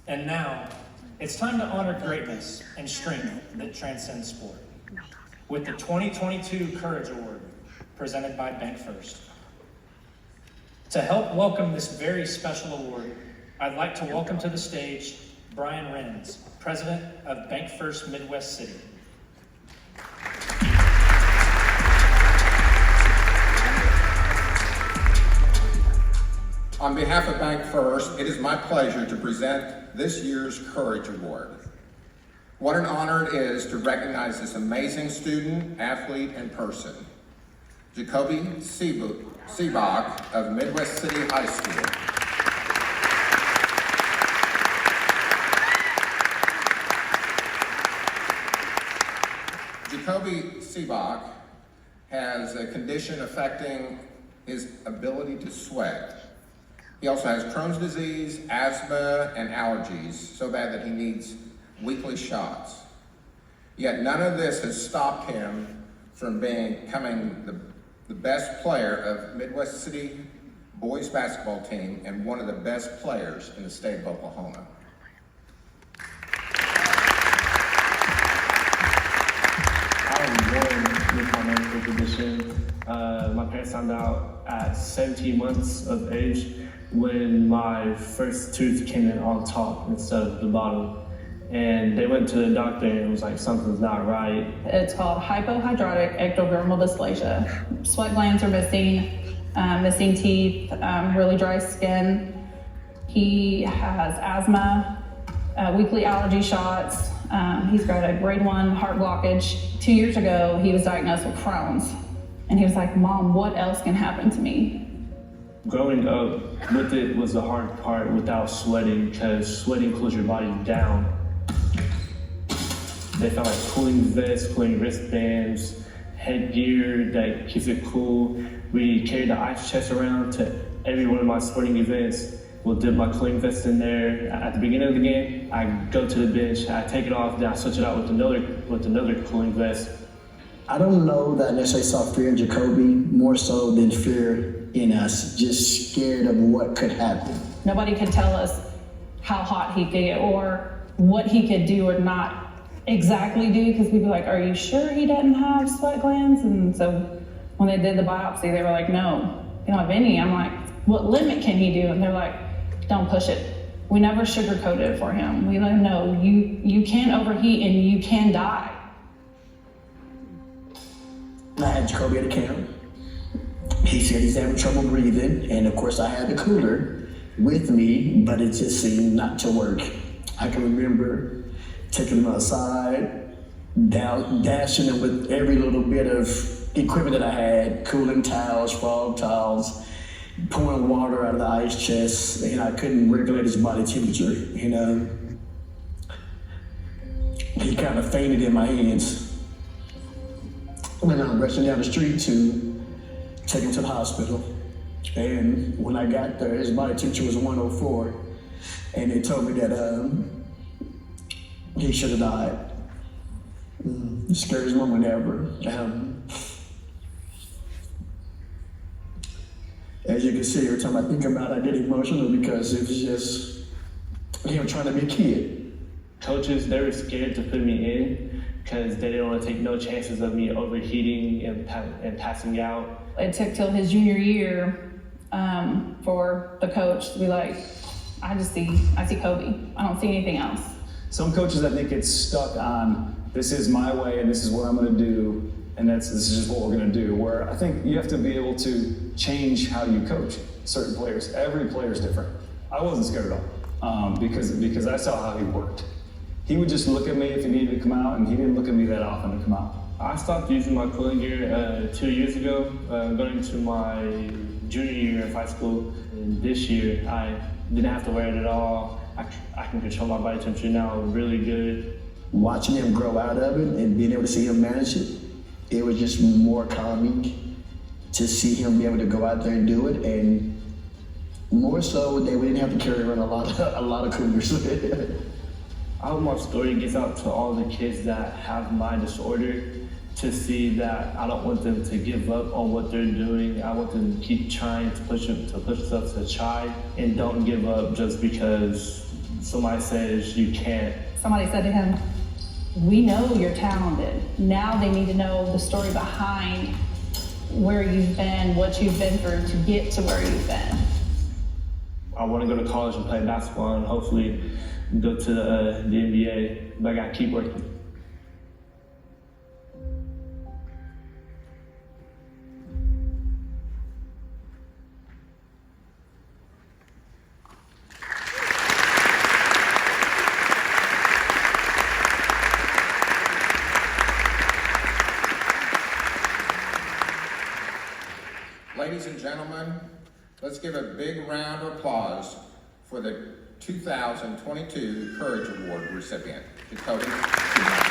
And now, it's time to honor greatness and strength that transcends sport with the 2022 Courage Award presented by Bank First. To help welcome this very special award, I'd like to welcome to the stage Brian Renz, President of Bank First Midwest City. On behalf of Bank First, it is my pleasure to present this year's Courage Award. What an honor it is to recognize this amazing student, athlete, and person. Jacobi Sebock of Midwest City High School. Jacobi Sebock has a condition affecting his ability to sweat. He also has Crohn's disease, asthma, and allergies, so bad that he needs weekly shots. Yet none of this has stopped him from becoming the best player of Midwest City boys basketball team and one of the best players in the state of Oklahoma. I was born with my medical condition. My parents found out at 17 months of age when my first tooth came in on top instead of the bottom. And they went to the doctor and it was like, something's not right. It's called hypohidrotic ectodermal dysplasia. Sweat glands are missing, missing teeth, really dry skin. He has asthma, weekly allergy shots. He's got a grade 1 heart blockage. 2 years ago, he was diagnosed with Crohn's. And he was like, Mom, what else can happen to me? Growing up with it was the hard part without sweating, because sweating cools your body down. They found like cooling vests, cooling wristbands, headgear that keeps it cool. We carried the ice chest around to every one of my sporting events. We'll dip my cooling vest in there. At the beginning of the game, I go to the bench, I take it off, then I switch it out with another cooling vest. I don't know that I necessarily saw fear in Jacobi, more so than fear in us, just scared of what could happen. Nobody could tell us how hot he could get or what he could do or not exactly do, because we'd be like, are you sure he doesn't have sweat glands? And so when they did the biopsy, they were like, no, you don't have any. I'm like, what limit can he do? And they're like, don't push it. We never sugarcoated it for him. We let him know, you can overheat and you can die. I had Jacobi at the camp. He said he's having trouble breathing, and of course I had the cooler with me, but it just seemed not to work. I can remember taking him outside, dashing him with every little bit of equipment that I had, cooling towels, frog towels, pouring water out of the ice chest, and I couldn't regulate his body temperature, you know. He kind of fainted in my hands. When I'm rushing down the street to take him to the hospital. And when I got there, his body temperature was 104. And they told me that he should have died. The scariest moment ever. As you can see, every time I think about it, I get emotional because it was just him trying to be a kid. Coaches, they were scared to put me in because they didn't want to take no chances of me overheating and passing out. It took till his junior year for the coach to be like, I see Kobe. I don't see anything else. Some coaches, I think, get stuck on, this is my way and this is what I'm going to do, and this is just what we're going to do. Where I think you have to be able to change how you coach certain players. Every player is different. I wasn't scared at all because I saw how he worked. He would just look at me if he needed to come out, and he didn't look at me that often to come out. I stopped using my cooling gear 2 years ago, going into my junior year of high school. And this year, I didn't have to wear it at all. I can control my body temperature now really good. Watching him grow out of it and being able to see him manage it, it was just more calming to see him be able to go out there and do it, and more so that we didn't have to carry around a lot of coolers. I hope my story gets out to all the kids that have my disorder, to see that I don't want them to give up on what they're doing. I want them to keep trying to push themselves to try, and don't give up just because somebody says you can't. Somebody said to him, we know you're talented. Now they need to know the story behind where you've been, what you've been through to get to where you've been. I want to go to college and play basketball and hopefully go to the NBA, but I got to keep working. Ladies and gentlemen, let's give a big round of applause for the 2022 Courage Award recipient, Jacobi Sebock.